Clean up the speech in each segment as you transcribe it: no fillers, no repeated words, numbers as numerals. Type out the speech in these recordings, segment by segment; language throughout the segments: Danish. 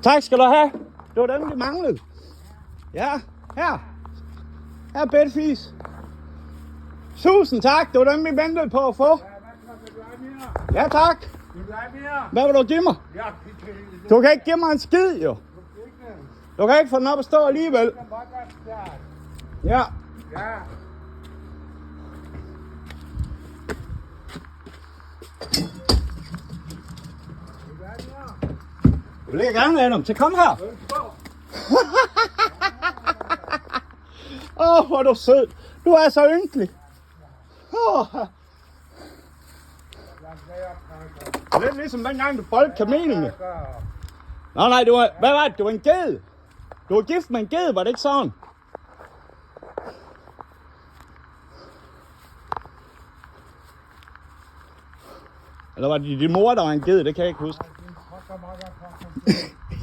Tak skal du have. Det var dem, vi manglede. Ja, her. Her er Betfis. Tusind tak. Det var dem, vi ventede på at få. Ja, tak. Hvad vil du give mig? Du kan ikke give mig en skid, jo. Du kan ikke få den op at stå alligevel. Ja. Du vil gerne have dem, så kom her. Hvor er du sød. Du er så ynkelig. Lidt ligesom dengang du boldte kamelene. Nej, hvad var det? Du var en ged. Du var gift med en ged, var det ikke sådan? Eller var det din mor, der var en ged? Det kan jeg ikke huske.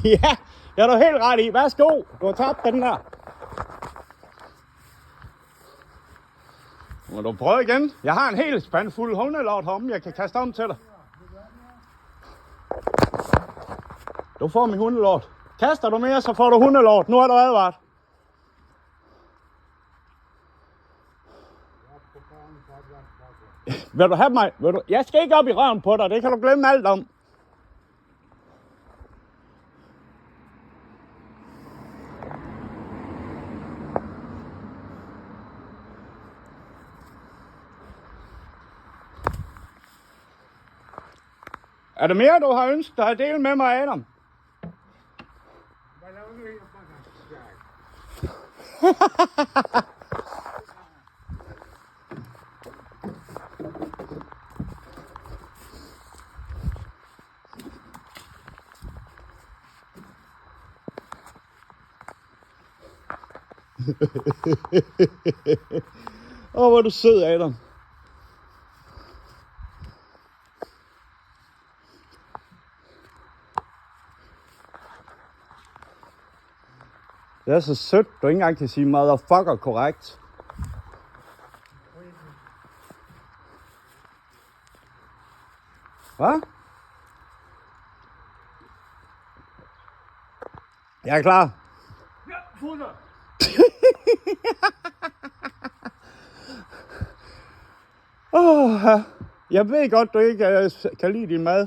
Ja, det er du helt ret i. Værsgo. Du har tabt den der. Må du prøve igen? Jeg har en helt spand fuld hundelort heromme, jeg kan kaste om til dig. Du får min hundelort. Kaster du mere, så får du hundelort. Nu er du advaret. Vil du have mig? Jeg skal ikke op i røven på dig, det kan du glemme alt om. Er der mere, du har ønsket dig at dele med mig, Adam? Hvor er du sød, Adam. Det er så sødt, du ikke engang kan sige motherfucker korrekt. Hvad? Jeg er klar. Ja, futter. Jeg ved godt, du ikke kan lide din mad.